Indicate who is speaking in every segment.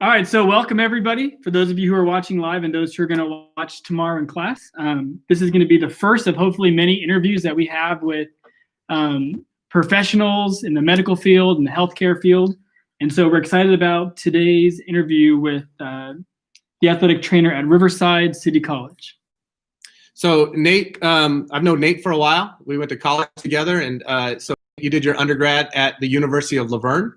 Speaker 1: All right, so welcome everybody. For those of you who are watching live and those who are going to watch tomorrow in class, this is going to be the first of hopefully many interviews that we have with professionals in the medical field and the healthcare field. And so we're excited about today's interview with the athletic trainer at Riverside City College.
Speaker 2: So Nate, I've known Nate for a while. We went to college together, and so you did your undergrad at the University of La Verne.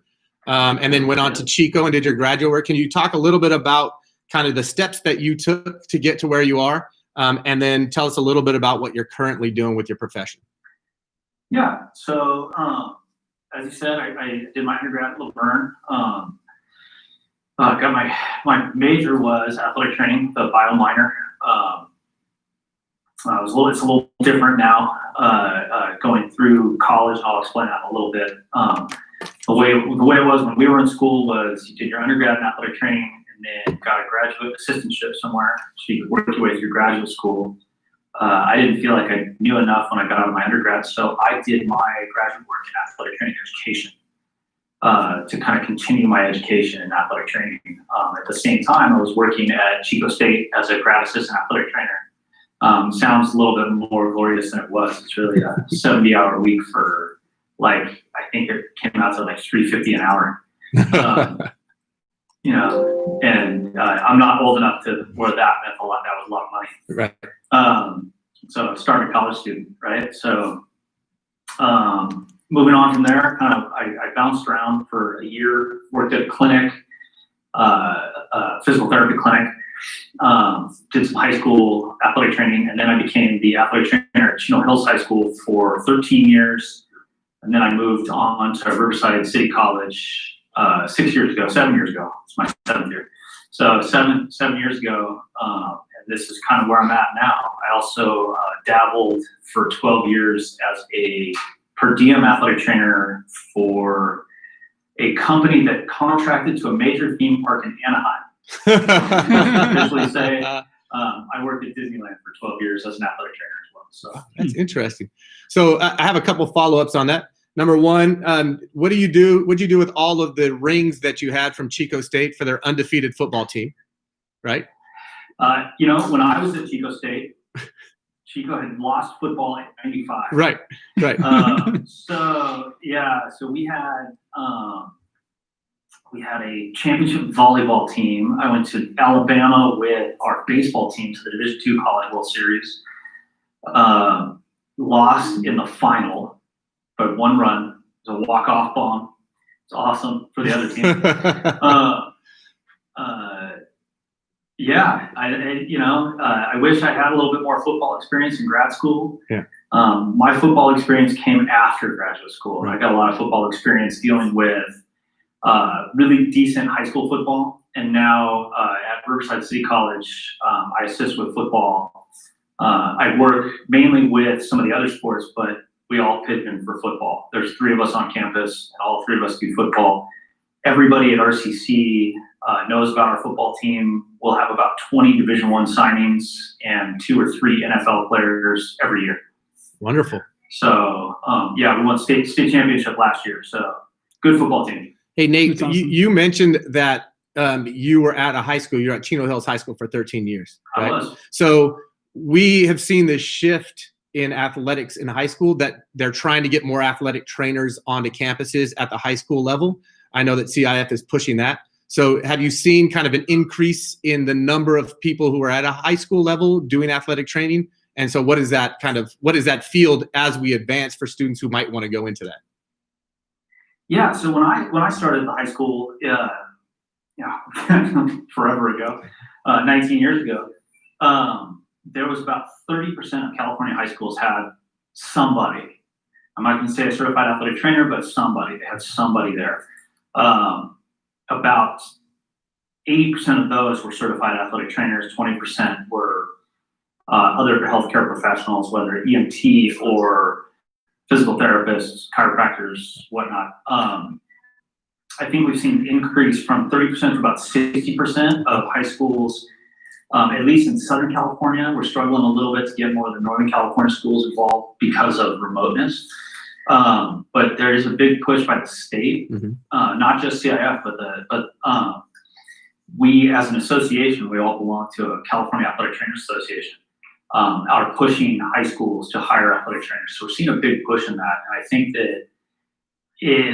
Speaker 2: And then went on to Chico and did your graduate work. Can you talk a little bit about kind of the steps that you took to get to where you are? And then tell us a little bit about what you're currently doing with your profession.
Speaker 3: Yeah, so as you said, I did my undergrad at La Verne. Got my major was athletic training, the bio minor. It's a little different now going through college, and I'll explain that in a little bit. The way it was when we were in school was you did your undergrad in athletic training and then got a graduate assistantship somewhere, so you could work your way through graduate school. I didn't feel like I knew enough when I got out of my undergrad, so I did my graduate work in athletic training education to kind of continue my education in athletic training. At the same time, I was working at Chico State as a grad assistant athletic trainer. Sounds a little bit more glorious than it was. It's really a 70-hour week for, like, I think it came out to like $3.50 an hour. And I'm not old enough to where that meant a lot. That was a lot of money.
Speaker 2: Right.
Speaker 3: So starting a college student, right? So moving on from there, I bounced around for a year, worked at a clinic, physical therapy clinic, did some high school athletic training, and then I became the athletic trainer at Chino Hills High School for 13 years. And then I moved on to Riverside City College 7 years ago. It's my 7th year. So seven years ago, and this is kind of where I'm at now. I also dabbled for 12 years as a per diem athletic trainer for a company that contracted to a major theme park in Anaheim. Usually say I worked at Disneyland for 12 years as an athletic trainer as well. So
Speaker 2: that's interesting. So I have a couple follow-ups on that. Number one, what do you do? What'd you do with all of the rings that you had from Chico State for their undefeated football team? Right.
Speaker 3: When I was at Chico State, Chico had lost football in '95.
Speaker 2: Right.
Speaker 3: So we had a championship volleyball team. I went to Alabama with our baseball team to the Division II College World Series. Lost in the final by one run. It was a walk-off bomb. It's awesome for the other team. I wish I had a little bit more football experience in grad school.
Speaker 2: Yeah.
Speaker 3: My football experience came after graduate school. Right. I got a lot of football experience dealing with really decent high school football. And now at Riverside City College, I assist with football. I work mainly with some of the other sports, but we all pitch in for football. There's 3 of us on campus, and all 3 of us do football. Everybody at RCC knows about our football team. We'll have about 20 Division I signings and 2 or 3 NFL players every year.
Speaker 2: Wonderful.
Speaker 3: So, we won state championship last year. So, good football team.
Speaker 2: Hey, Nate, awesome. you mentioned that you were at a high school. You're at Chino Hills High School for 13 years. Right?
Speaker 3: I was.
Speaker 2: So we have seen this shift in athletics in high school, that they're trying to get more athletic trainers onto campuses at the high school level. I know that CIF is pushing that. So have you seen kind of an increase in the number of people who are at a high school level doing athletic training? And so what is that field as we advance for students who might want to go into that? Yeah,
Speaker 3: so when I started the high school, forever ago, 19 years ago, there was about 30% of California high schools had somebody. I'm not going to say a certified athletic trainer, but somebody. They had somebody there. About 80% of those were certified athletic trainers. 20% were other healthcare professionals, whether EMT or physical therapists, chiropractors, whatnot. I think we've seen an increase from 30% to about 60% of high schools. At least in Southern California, we're struggling a little bit to get more of the Northern California schools involved because of remoteness. But there is a big push by the state, not just CIF, but we, as an association, we all belong to a California Athletic Trainers Association, are pushing high schools to hire athletic trainers. So we're seeing a big push in that. And I think that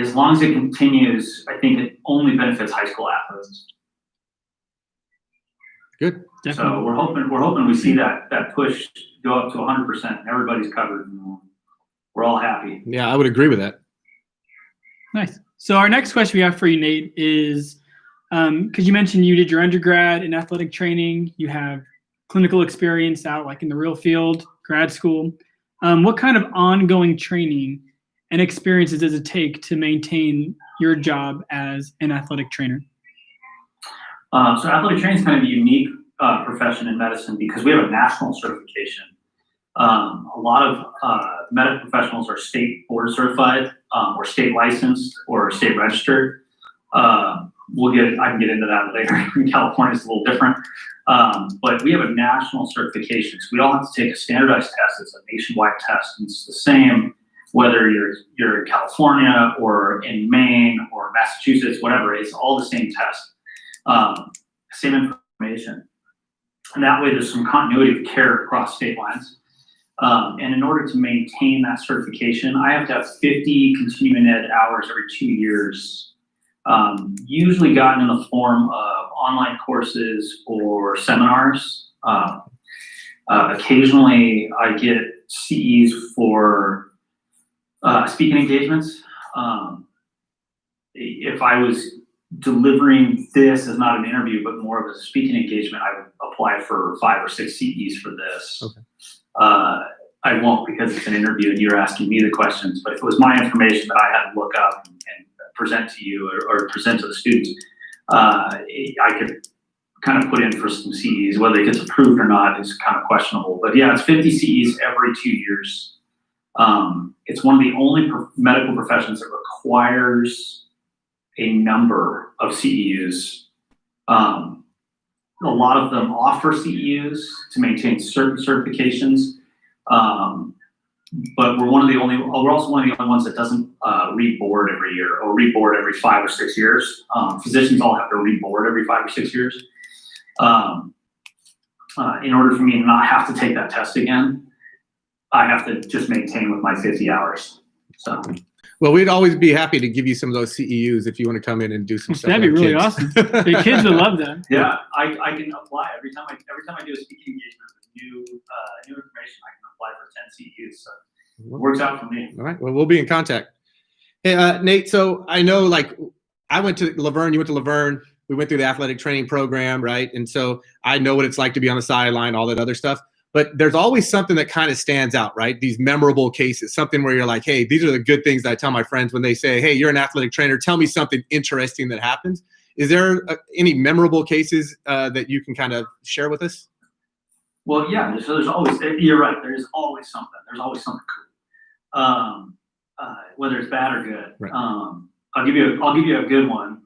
Speaker 3: as long as it continues, I think it only benefits high school athletes.
Speaker 2: Good.
Speaker 3: So we're hoping we see that push go up to 100% and everybody's covered. And we're all happy.
Speaker 2: Yeah, I would agree with that.
Speaker 1: Nice. So our next question we have for you, Nate, is because you mentioned you did your undergrad in athletic training, you have clinical experience out like in the real field, grad school. What kind of ongoing training and experiences does it take to maintain your job as an athletic trainer?
Speaker 3: So athletic training is kind of a unique profession in medicine because we have a national certification. A lot of medical professionals are state board certified or state licensed or state registered. I can get into that later. In California, it's a little different. But we have a national certification. So we all have to take a standardized test. It's a nationwide test. And it's the same whether you're in California or in Maine or Massachusetts, whatever. It's all the same test. Same information. And that way there's some continuity of care across state lines. And in order to maintain that certification, I have to have 50 continuing ed hours every 2 years, usually gotten in the form of online courses or seminars. Occasionally I get CEs for speaking engagements. If I was delivering this as not an interview, but more of a speaking engagement, I would apply for 5 or 6 CEs for this. Okay. I won't because it's an interview and you're asking me the questions, but if it was my information that I had to look up and present to you or present to the students, I could kind of put in for some CEs. Whether it gets approved or not is kind of questionable, but yeah, it's 50 CEs every 2 years. It's one of the only medical professions that requires a number of CEUs. A lot of them offer CEUs to maintain certain certifications, but we're also one of the only ones that doesn't reboard every year or reboard every 5 or 6 years. Physicians all have to reboard every 5 or 6 years. In order for me to not have to take that test again, I have to just maintain with my 50 hours. So.
Speaker 2: Well, we'd always be happy to give you some of those CEUs if you want to come in and do some stuff.
Speaker 1: That'd be really awesome. The kids would love that.
Speaker 3: Yeah, I can apply every time I do a speaking engagement with new information. I can apply for 10 CEUs. So it works out for me.
Speaker 2: All right. Well, we'll be in contact. Hey, Nate. So I know, like, I went to Laverne. You went to Laverne. We went through the athletic training program, right? And so I know what it's like to be on the sideline, all that other stuff. But there's always something that kind of stands out, right? These memorable cases, something where you're like, hey, these are the good things that I tell my friends when they say, hey, you're an athletic trainer, tell me something interesting that happens. Is there any memorable cases that you can kind of share with us?
Speaker 3: Well, yeah, so there's always, you're right, there's always something. There's always something cool, whether it's bad or good. Right. I'll give you a good one.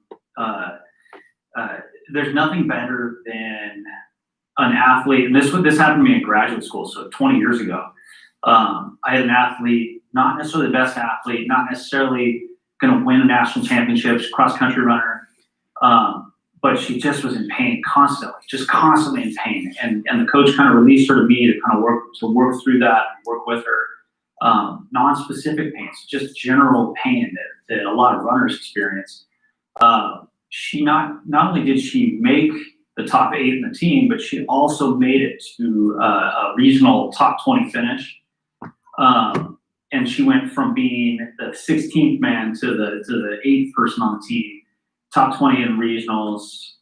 Speaker 3: There's nothing better than an athlete, and this happened to me in graduate school, so 20 years ago. I had an athlete, not necessarily the best athlete, not necessarily going to win national championships, cross-country runner, but she just was in pain constantly in pain. And the coach kind of released her to me to kind of work through that and work with her. Non-specific pains, just general pain that a lot of runners experience. She not only did she make the top 8 in the team, but she also made it to a regional top 20 finish. And she went from being the 16th man to the 8th person on the team, top 20 in regionals,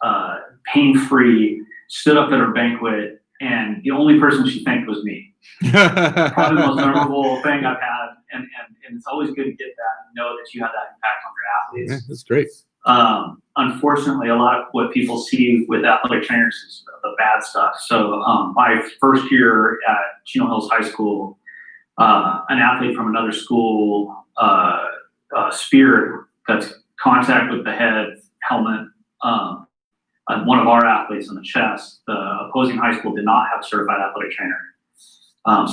Speaker 3: pain-free, stood up at her banquet, and the only person she thanked was me. Probably the most memorable thing I've had, and it's always good to get that and know that you have that impact on your athletes.
Speaker 2: Yeah, that's great.
Speaker 3: Unfortunately, a lot of what people see with athletic trainers is the bad stuff. So my first year at Chino Hills High School, an athlete from another school speared, got contact with the head helmet, one of our athletes in the chest. The opposing high school did not have a certified athletic trainer.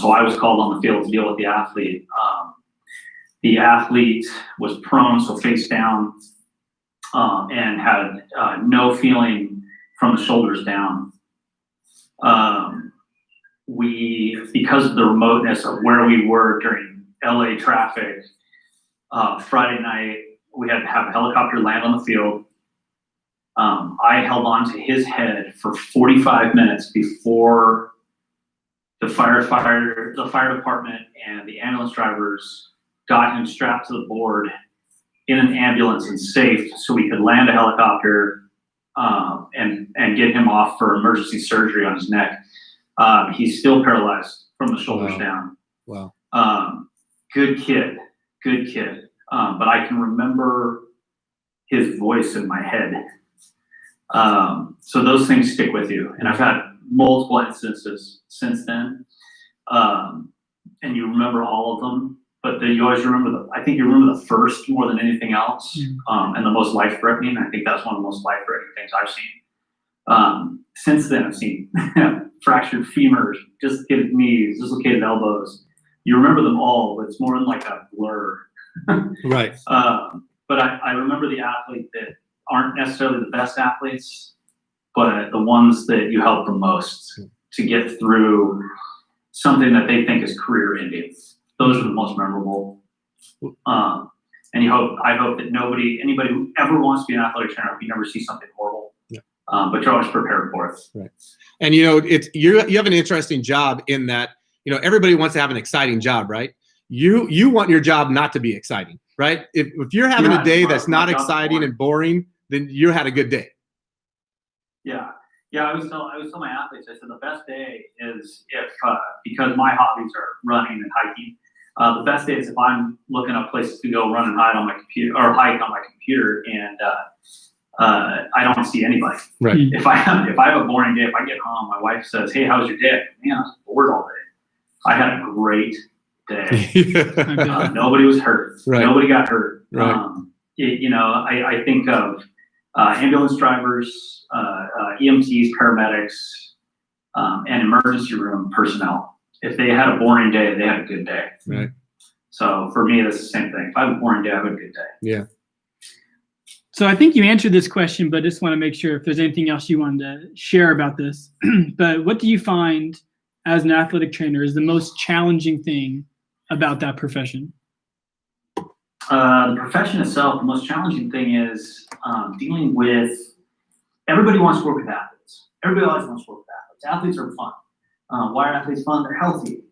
Speaker 3: So I was called on the field to deal with the athlete. The athlete was prone, so face down, and had no feeling from the shoulders down. Because of the remoteness of where we were during LA traffic, Friday night, we had to have a helicopter land on the field. I held on to his head for 45 minutes before the fire department and the ambulance drivers got him strapped to the board in an ambulance and safe so we could land a helicopter and get him off for emergency surgery on his neck. He's still paralyzed from the shoulders down.
Speaker 2: Wow.
Speaker 3: Good kid. But I can remember his voice in my head. So those things stick with you. And I've had multiple instances since then. And you remember all of them, but then you always remember I think you remember the first more than anything else. And the most life-threatening. I think that's one of the most life-threatening things I've seen. Since then, I've seen fractured femurs, dislocated knees, dislocated elbows. You remember them all, but it's more in like a blur.
Speaker 2: Right.
Speaker 3: But I remember the athlete that aren't necessarily the best athletes, but the ones that you help the most to get through something that they think is career ending. Those are the most memorable. And I hope that anybody who ever wants to be an athletic trainer, you never see something horrible. But you're always prepared for it.
Speaker 2: Right. And you have an interesting job in that, everybody wants to have an exciting job, right? You want your job not to be exciting, right? If you're having a day that's not exciting and boring, then you had a good day.
Speaker 3: Yeah. I always tell my athletes, I said the best day is if because my hobbies are running and hiking. The best day is if I'm looking up places to go run and hike on my computer, and I don't see anybody.
Speaker 2: Right.
Speaker 3: If I have a boring day, if I get home, my wife says, "Hey, how was your day?" Man, I was bored all day. I had a great day. Nobody was hurt. Right. Nobody got hurt.
Speaker 2: Right.
Speaker 3: I think of ambulance drivers, EMTs, paramedics, and emergency room personnel. If they had a boring day, they had a good day.
Speaker 2: Right.
Speaker 3: So for me, that's the same thing. If I have a boring day, I have a good day.
Speaker 2: Yeah.
Speaker 1: So I think you answered this question, but I just want to make sure if there's anything else you wanted to share about this. But what do you find as an athletic trainer is the most challenging thing about that profession?
Speaker 3: The profession itself, the most challenging thing is dealing with, everybody wants to work with athletes. Everybody always wants to work with athletes. Athletes are fun. Why are athletes fun? They're healthy.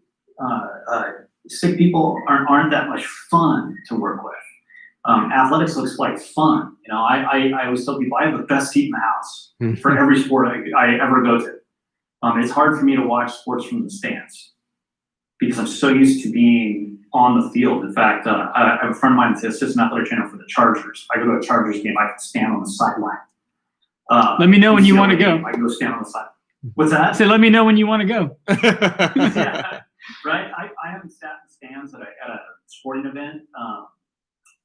Speaker 3: Sick people aren't that much fun to work with. Athletics looks like fun. I always tell people I have the best seat in the house for every sport I ever go to. It's hard for me to watch sports from the stands because I'm so used to being on the field. In fact, I have a friend of mine that's the assistant athletic trainer for the Chargers. I go to a Chargers game, I can stand on the sideline.
Speaker 1: Let me know when you want to go.
Speaker 3: I can go stand on the side. What's that?
Speaker 1: So let me know when you want to go.
Speaker 3: Yeah, right. I haven't sat in the stands at a sporting event.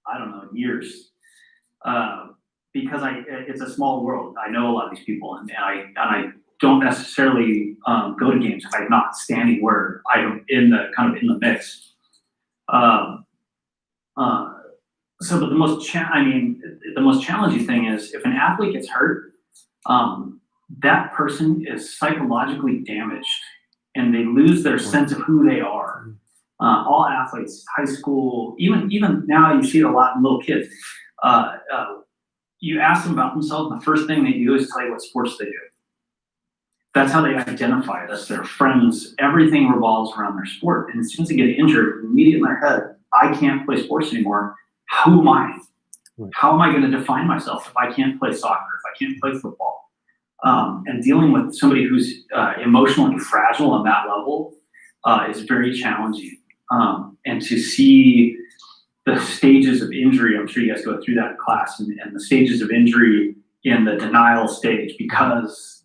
Speaker 3: I don't know, in years, because it's a small world. I know a lot of these people, and I don't necessarily go to games if I'm not standing where I'm in the mix. So, but the most challenging thing is if an athlete gets hurt, that person is psychologically damaged, and they lose their sense of who they are. All athletes, high school, even now you see it a lot in little kids. You ask them about themselves, and the first thing they do is tell you what sports they do. That's how they identify it. That's their friends. Everything revolves around their sport. And as soon as they get injured, immediately in their head, I can't play sports anymore. Who am I?
Speaker 2: Right.
Speaker 3: How am I going to define myself if I can't play soccer, if I can't play football? And dealing with somebody who's emotionally fragile on that level is very challenging. And to see the stages of injury, I'm sure you guys go through that in class, and the stages of injury in the denial stage because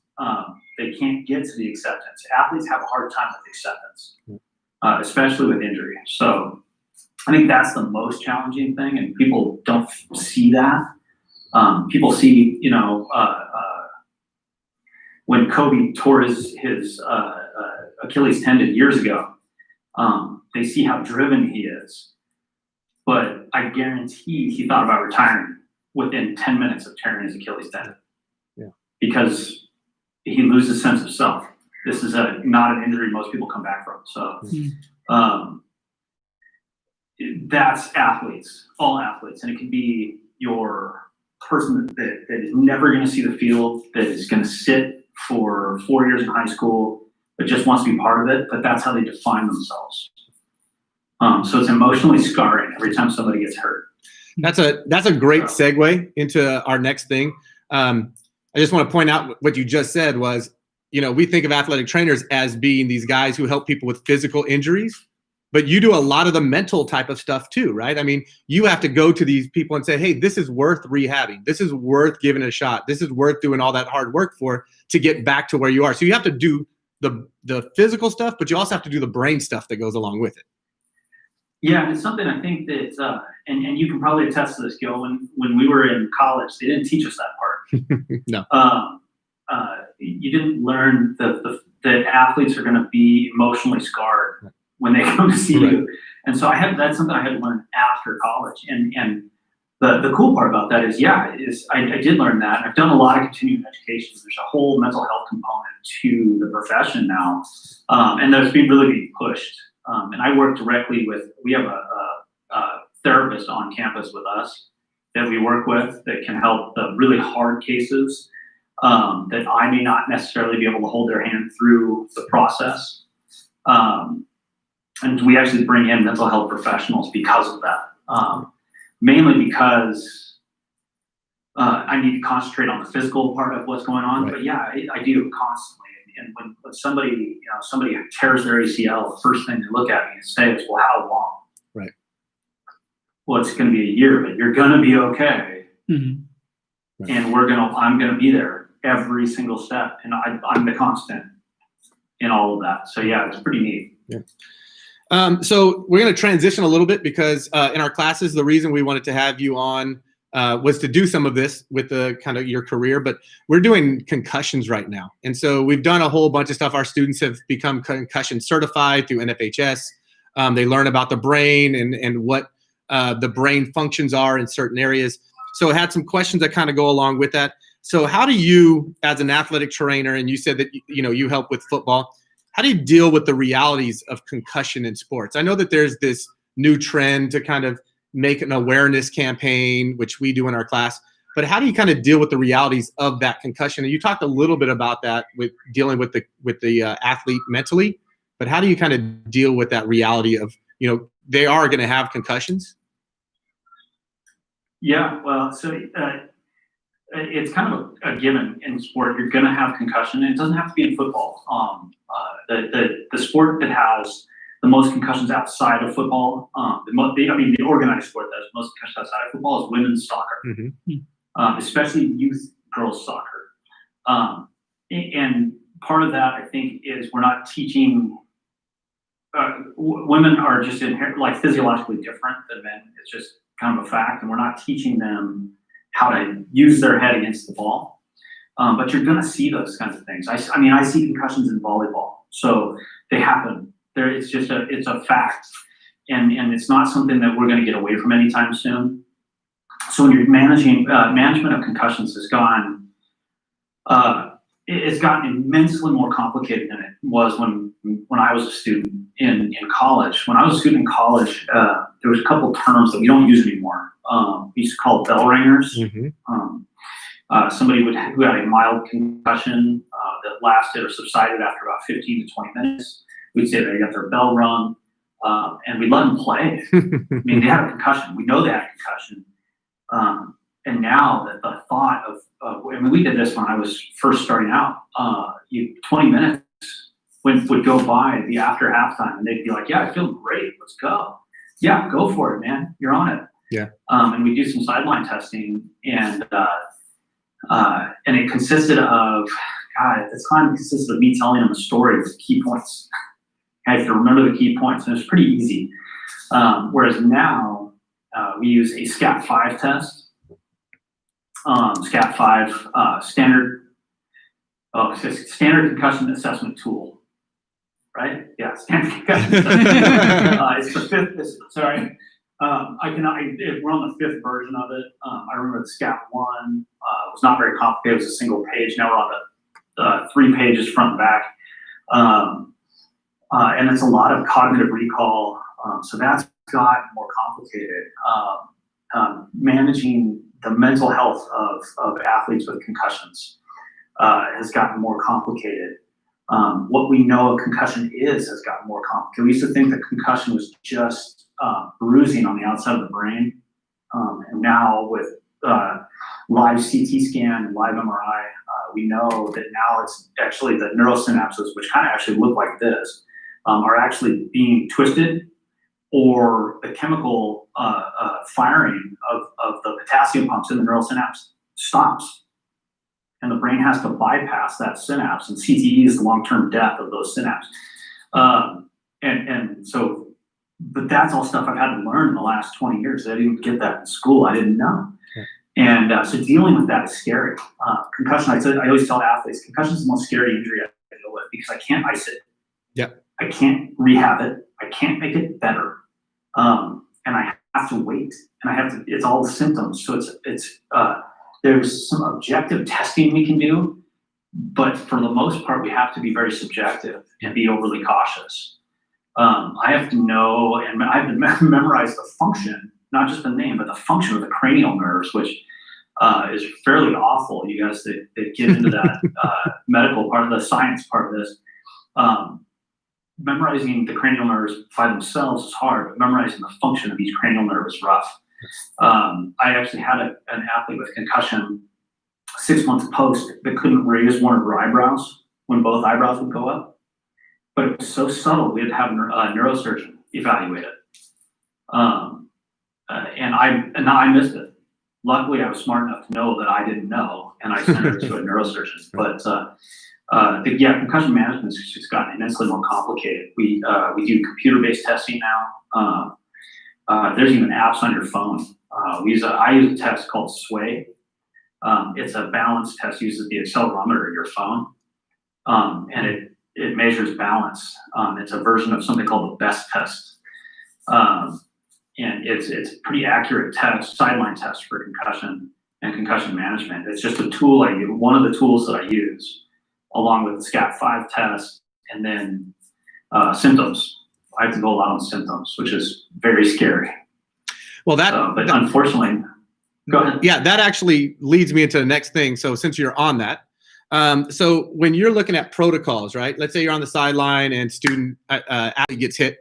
Speaker 3: they can't get to the acceptance. Athletes have a hard time with acceptance, especially with injury. So I think that's the most challenging thing, and people don't see that. People see, when Kobe tore his Achilles tendon years ago, they see how driven he is. But I guarantee he thought about retiring within 10 minutes of tearing his Achilles tendon.
Speaker 2: Yeah.
Speaker 3: Because he loses sense of self. This is not an injury most people come back from. So that's athletes, all athletes. And it can be your person that is never going to see the field, that is going to sit for 4 years in high school, but just wants to be part of it. But that's how they define themselves. So it's emotionally scarring every time somebody gets hurt.
Speaker 2: That's a great segue into our next thing. I just want to point out what you just said was, we think of athletic trainers as being these guys who help people with physical injuries, but you do a lot of the mental type of stuff too, right? I mean, you have to go to these people and say, hey, this is worth rehabbing. This is worth giving a shot. This is worth doing all that hard work for to get back to where you are. So you have to do the physical stuff, but you also have to do the brain stuff that goes along with it.
Speaker 3: Yeah, and it's something I think that, and you can probably attest to this, Gil, when we were in college, they didn't teach us that part.
Speaker 2: No.
Speaker 3: You didn't learn that athletes are going to be emotionally scarred when they come to see you. And so that's something I had to learn after college. And the cool part about that is I did learn that. I've done a lot of continuing education. There's a whole mental health component to the profession now. And that's been really being pushed. And I work directly we have a therapist on campus with us that we work with that can help the really hard cases that I may not necessarily be able to hold their hand through the process. And we actually bring in mental health professionals because of that. Mainly because I need to concentrate on the physical part of what's going on. Right. But I do constantly. And when somebody tears their ACL, the first thing they look at me and say is, well, how long?
Speaker 2: Right.
Speaker 3: Well, it's going to be a year, but you're going to be okay.
Speaker 1: Mm-hmm.
Speaker 3: Right. And I'm going to be there every single step. And I'm the constant in all of that. So it's pretty neat.
Speaker 2: Yeah. So we're going to transition a little bit because in our classes, the reason we wanted to have you on was to do some of this with the kind of your career, but we're doing concussions right now. And so we've done a whole bunch of stuff. Our students have become concussion certified through NFHS. They learn about the brain and what the brain functions are in certain areas. So I had some questions that kind of go along with that. So how do you, as an athletic trainer, and you said that, you help with football, how do you deal with the realities of concussion in sports? I know that there's this new trend to kind of make an awareness campaign, which we do in our class, but how do you kind of deal with the realities of that concussion? And you talked a little bit about that with dealing with the athlete mentally, but how do you kind of deal with that reality of, they are going to have concussions?
Speaker 3: Yeah, well, so it's kind of a given in sport. You're going to have concussion, and it doesn't have to be in football. The sport that has the most concussions outside of football, the organized sport that has most concussions outside of football is women's soccer, especially youth girls soccer. And part of that, I think, is we're not teaching. Women are just physiologically different than men. It's just kind of a fact, and we're not teaching them how to use their head against the ball. But you're going to see those kinds of things. I see concussions in volleyball, so they happen. It's a fact, and it's not something that we're going to get away from anytime soon. So when you're management of concussions has gone, it's gotten immensely more complicated than it was when I was a student in college. When I was a student in college, there was a couple of terms that we don't use anymore. We used to call it bell ringers. Somebody who had a mild concussion that lasted or subsided after about 15 to 20 minutes. We'd say they got their bell rung, and we'd let them play. They had a concussion. We know they had a concussion. And now that the thought of we did this when I was first starting out. 20 minutes would go by after halftime, and they'd be like, "Yeah, I feel great. Let's go." Yeah, go for it, man. You're on it.
Speaker 2: Yeah.
Speaker 3: And we do some sideline testing, and it consisted of, consisted of me telling them a story with key points. I have to remember the key points, and it's pretty easy. Whereas now we use a SCAT-5 test. SCAT-5 standard concussion assessment tool, right? Yeah, standard concussion assessment. It's the fifth. Sorry, we're on the fifth version of it. I remember the SCAT-1 was not very complicated. It was a single page. Now we're on 3 pages front and back. And it's a lot of cognitive recall. So that's got more complicated. Managing the mental health of athletes with concussions has gotten more complicated. What we know a concussion has gotten more complicated. We used to think that concussion was just bruising on the outside of the brain. And now with live CT scan and live MRI, we know that now it's actually the neurosynapses, which kind of actually look like this, are actually being twisted, or the chemical firing of the potassium pumps in the neural synapse stops. And the brain has to bypass that synapse, and CTE is the long-term death of those synapses. And so, but that's all stuff I've had to learn in the last 20 years. I didn't get that in school. I didn't know. Okay. And so dealing with that is scary. Concussion, I always tell athletes, concussion is the most scary injury I deal with because I can't ice it.
Speaker 2: Yep.
Speaker 3: I can't rehab it. I can't make it better. And I have to wait, and it's all the symptoms. So there's some objective testing we can do, but for the most part, we have to be very subjective and be overly cautious. I have to know, and I have to memorize the function, not just the name, but the function of the cranial nerves, which is fairly awful. You guys that get into that medical part of the science part of this. Memorizing the cranial nerves by themselves is hard, but memorizing the function of each cranial nerve is rough. I actually had an athlete with concussion 6 months post that couldn't raise one of her eyebrows when both eyebrows would go up. But it was so subtle, we had to have a neurosurgeon evaluate it. And I missed it. Luckily, I was smart enough to know that I didn't know, and I sent her to a neurosurgeon. But concussion management has just gotten immensely more complicated. We do computer-based testing now. There's even apps on your phone. I use a test called Sway. It's a balance test, uses the accelerometer of your phone, and it measures balance. It's a version of something called the BEST test. And it's a pretty accurate test, sideline test for concussion and concussion management. It's just a tool I use, one of the tools that I use, along with the SCAT-5 test, and then symptoms. I have to go a lot on symptoms, which is very scary.
Speaker 2: Well,
Speaker 3: but unfortunately, go ahead.
Speaker 2: Yeah, that actually leads me into the next thing. So since you're on that, so when you're looking at protocols, right? Let's say you're on the sideline and student athlete gets hit.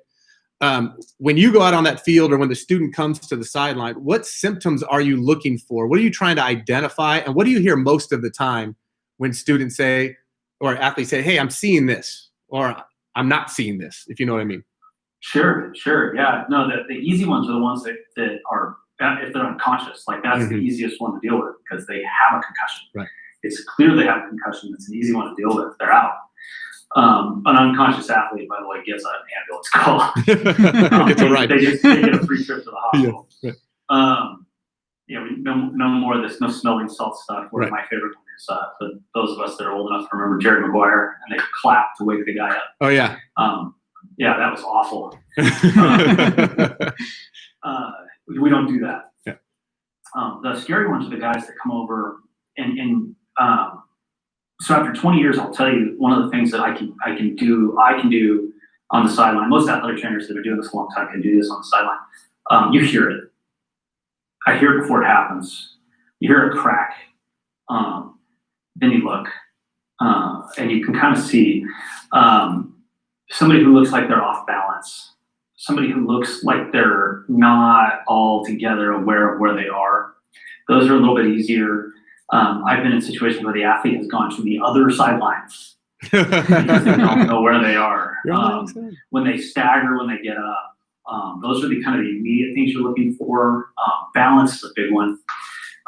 Speaker 2: When you go out on that field, or when the student comes to the sideline, what symptoms are you looking for? What are you trying to identify? And what do you hear most of the time when students say, or athletes say, hey, I'm seeing this, or I'm not seeing this, if you know what I mean?
Speaker 3: Sure. Yeah, no, the easy ones are the ones that are, if they're unconscious, like that's the easiest one to deal with because they have a concussion.
Speaker 2: Right.
Speaker 3: It's clear they have a concussion. It's an easy one to deal with. They're out. An unconscious athlete, by the way, gets an ambulance call.
Speaker 2: It's all right.
Speaker 3: They get a free trip to the hospital.
Speaker 2: Yeah, right.
Speaker 3: No more of this, no smelling salt stuff. One of my favorite one is for those of us that are old enough to remember Jerry Maguire, and they clap to wake the guy up.
Speaker 2: Oh, yeah.
Speaker 3: Yeah, that was awful. We don't do that.
Speaker 2: Yeah.
Speaker 3: The scary ones are the guys that come over and so after 20 years, I'll tell you one of the things that I can do on the sideline. Most athletic trainers that are doing this a long time can do this on the sideline. You hear it. I hear it before it happens. You hear it crack. Then you look, and you can kind of see somebody who looks like they're off balance, somebody who looks like they're not all together aware of where they are. Those are a little bit easier. I've been in situations where the athlete has gone to the other sideline because they don't know where they are. When they stagger, when they get up, those are the kind of the immediate things you're looking for. Balance is a big one.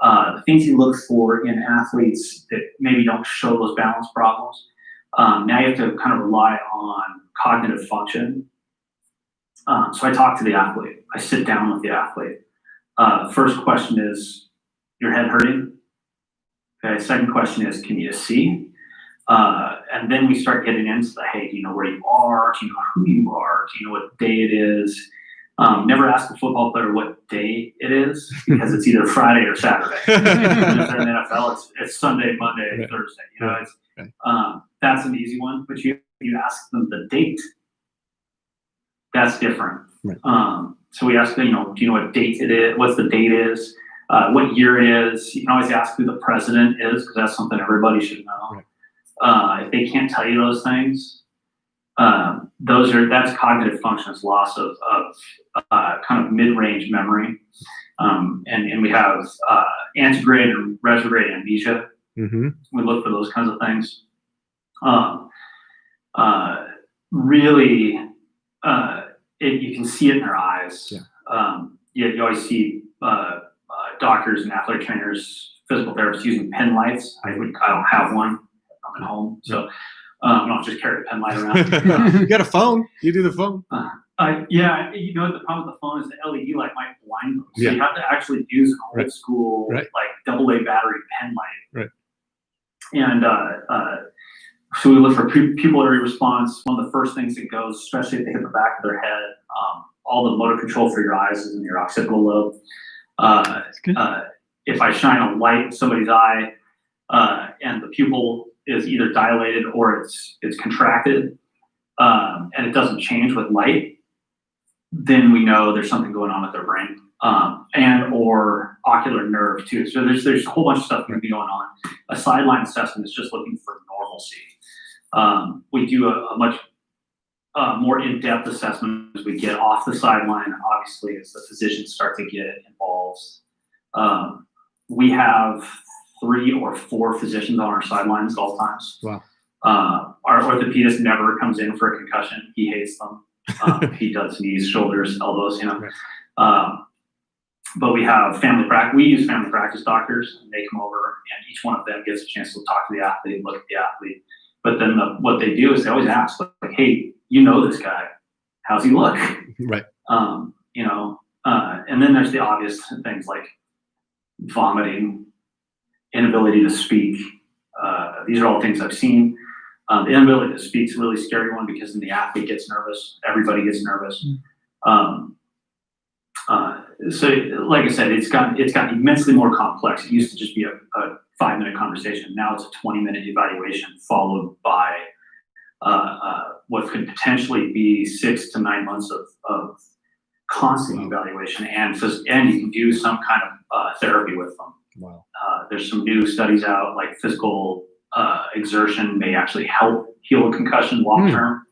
Speaker 3: The things you look for in athletes that maybe don't show those balance problems. Now you have to kind of rely on cognitive function. So I talk to the athlete. I sit down with the athlete. First question is, your head hurting? Okay, second question is, can you see? And then we start getting into the, hey, do you know where you are? Do you know who you are? Do you know what day it is? Never ask a football player what day it is, because it's either Friday or Saturday. If they're in the NFL, it's Sunday, Monday, Thursday. You know,
Speaker 2: Okay.
Speaker 3: That's an easy one, but you ask them the date. That's different.
Speaker 2: Right.
Speaker 3: So we ask them, do you know what date it is? What's the date is? What year it is? You can always ask who the president is, because that's something everybody should know. Right. If they can't tell you those things, that's cognitive functions, loss of kind of mid-range memory. And we have antegrade and retrograde amnesia.
Speaker 2: Mm-hmm. We
Speaker 3: look for those kinds of things. Really, you can see it in their eyes. Yeah. You always see doctors and athletic trainers, physical therapists using pen lights. I don't have one. I'm at home, so I don't just carry a pen light around.
Speaker 2: You got a phone. You do the phone.
Speaker 3: Yeah, the problem with the phone is the LED light might blind them. So you have to actually use an old school, like AA battery pen light.
Speaker 2: Right.
Speaker 3: And so we look for pupillary response. One of the first things that goes, especially if they hit the back of their head, all the motor control for your eyes is in your occipital lobe. If I shine a light in somebody's eye and the pupil is either dilated or it's contracted, and it doesn't change with light, then we know there's something going on with their brain, and or ocular nerve too. So there's a whole bunch of stuff going on. A sideline assessment is just looking for normalcy. We do a much more in-depth assessment as we get off the sideline, obviously, as the physicians start to get involved. We have 3 or 4 physicians on our sidelines at all times.
Speaker 2: Wow.
Speaker 3: Our orthopedist never comes in for a concussion. He hates them. He does knees, shoulders, elbows, Right. But we have we use family practice doctors, and they come over, and each one of them gets a chance to talk to the athlete, look at the athlete. But then what they do is they always ask, like, hey, this guy, how's he look?
Speaker 2: Right.
Speaker 3: And then there's the obvious things like vomiting, inability to speak. These are all things I've seen. The inability to speak is a really scary one, because then the athlete gets nervous. Everybody gets nervous. So, like I said, it's gotten immensely more complex. It used to just be a 5-minute conversation. Now it's a 20-minute evaluation followed by what could potentially be 6 to 9 months of constant evaluation, and you can do some kind of therapy with them.
Speaker 2: Wow.
Speaker 3: There's some new studies out, like physical exertion may actually help heal a concussion long term.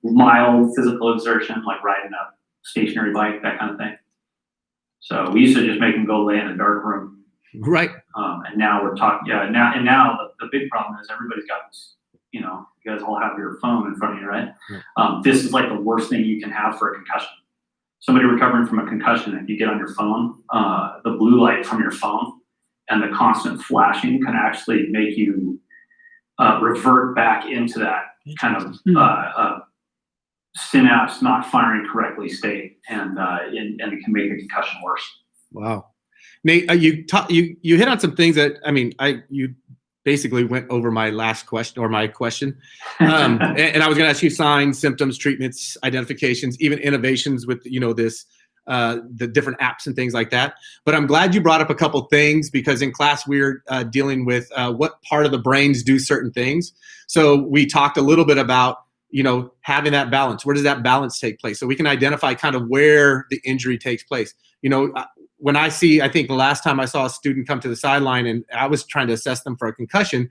Speaker 3: Mild physical exertion, like riding a stationary bike, that kind of thing. So we used to just make them go lay in a dark room.
Speaker 2: Right.
Speaker 3: And now we're talking. Yeah. Now the big problem is everybody's got this. You guys all have your phone in front of you, right? Yeah. This is like the worst thing you can have for a concussion. Somebody recovering from a concussion, if you get on your phone, the blue light from your phone and the constant flashing can actually make you revert back into that kind of synapse not firing correctly state, and it can make the concussion worse.
Speaker 2: Wow. Nate, you hit on some things that, you basically went over my last question, or my question. And I was going to ask you signs, symptoms, treatments, identifications, even innovations with, the different apps and things like that. But I'm glad you brought up a couple things, because in class we're dealing with what part of the brains do certain things. So we talked a little bit about, having that balance. Where does that balance take place? So we can identify kind of where the injury takes place. When I think the last time I saw a student come to the sideline and I was trying to assess them for a concussion,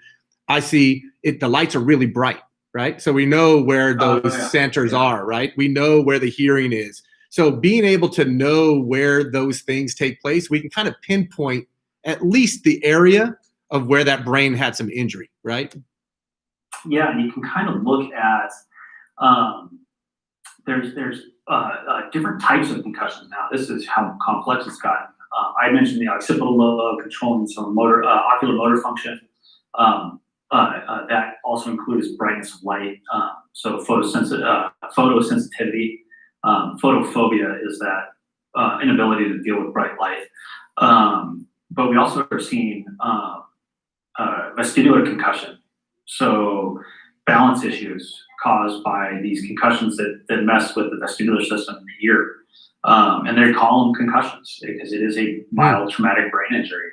Speaker 2: I see the lights are really bright, right? So we know where those centers are, right? We know where the hearing is. So being able to know where those things take place, we can kind of pinpoint at least the area of where that brain had some injury, right?
Speaker 3: Yeah, and you can kind of look at, there's different types of concussions now. This is how complex it's gotten. I mentioned the occipital lobe controlling some ocular motor function. That also includes brightness of light. So photosensitivity. Photophobia is that inability to deal with bright light. But we also are seeing vestibular concussion. So balance issues caused by these concussions that mess with the vestibular system in the ear. And they call them concussions because it is a mild traumatic brain injury.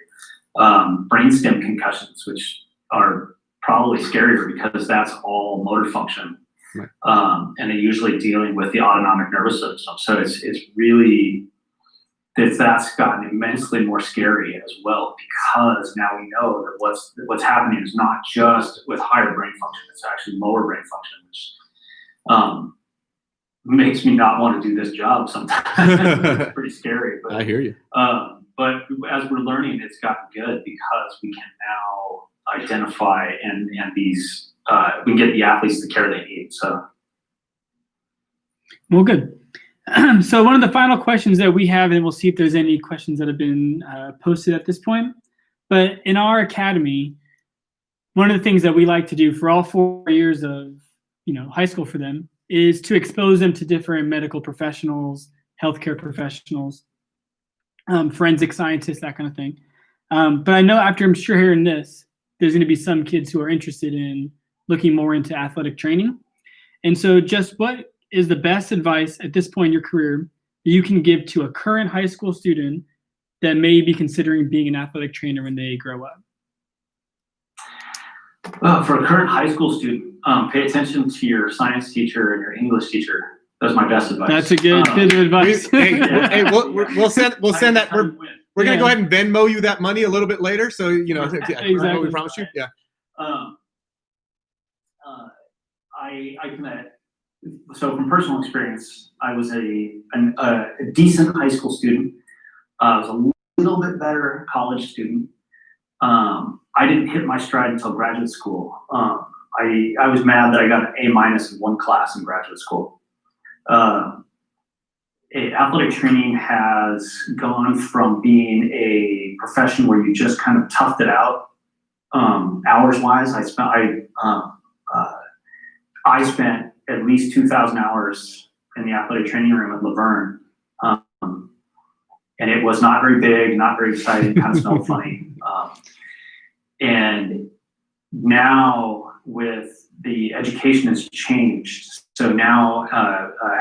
Speaker 3: Brainstem concussions, which are probably scarier because that's all motor function.
Speaker 2: Right.
Speaker 3: And they're usually dealing with the autonomic nervous system. So it's really, that's gotten immensely more scary as well, because now we know that what's happening is not just with higher brain function, it's actually lower brain function, which makes me not want to do this job sometimes. It's pretty scary. But,
Speaker 2: I hear you.
Speaker 3: But as we're learning, it's gotten good because we can now identify and these we can get the athletes the care they need. So,
Speaker 1: well, good. So one of the final questions that we have, and we'll see if there's any questions that have been posted at this point. But in our academy, one of the things that we like to do for all 4 years of high school for them is to expose them to different medical professionals, healthcare professionals, forensic scientists, that kind of thing. But I know after I'm sure hearing this, there's going to be some kids who are interested in looking more into athletic training. And so just what is the best advice at this point in your career that you can give to a current high school student that may be considering being an athletic trainer when they grow up?
Speaker 3: For a current high school student, pay attention to your science teacher and your English teacher. That's my best advice.
Speaker 1: That's a good bit of advice.
Speaker 2: We'll send that. We're gonna go ahead and Venmo you that money a little bit later. So
Speaker 1: Exactly.
Speaker 2: we promise you. Yeah.
Speaker 3: I can. So from personal experience, I was a decent high school student. I was a little bit better college student. I didn't hit my stride until graduate school. I was mad that I got an A- in one class in graduate school. Athletic training has gone from being a profession where you just kind of toughed it out, hours-wise. I spent at least 2,000 hours in the athletic training room at Laverne, and it was not very big, not very exciting, kind of smelled funny. And now with the education has changed. So now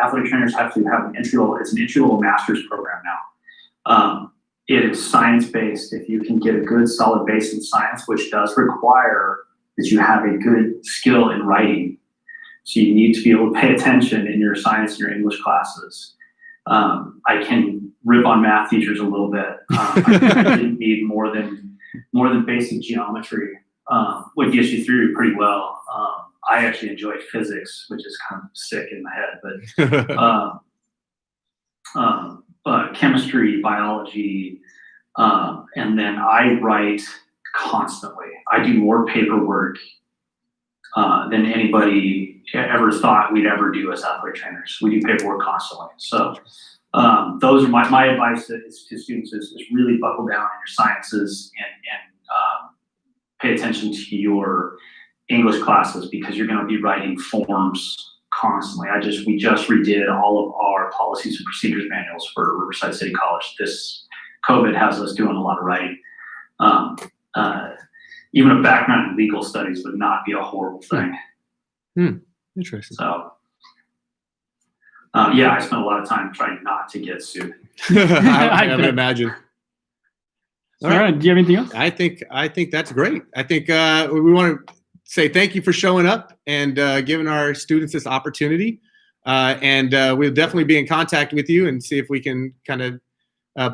Speaker 3: athletic trainers have to have it's an entry-level master's program now. It is science-based. If you can get a good solid base in science, which does require that you have a good skill in writing. So you need to be able to pay attention in your science and your English classes. I can rip on math teachers a little bit. I didn't need more than basic geometry, would get you through pretty well. I actually enjoy physics, which is kind of sick in the head, but chemistry, biology, and then I write constantly. I do more paperwork than anybody ever thought we'd ever do as athletic trainers. We do paperwork constantly. So those are my advice to students is really buckle down in your sciences and pay attention to your English classes, because you're going to be writing forms constantly. We just redid all of our policies and procedures manuals for Riverside City College. This COVID has us doing a lot of writing. Even a background in legal studies would not be a horrible thing.
Speaker 2: Interesting.
Speaker 3: So, I spent a lot of time trying not to get sued.
Speaker 2: I would imagine.
Speaker 1: All right. Do you have anything else?
Speaker 2: I think that's great. I think we want to say thank you for showing up and giving our students this opportunity. And we'll definitely be in contact with you and see if we can kind of put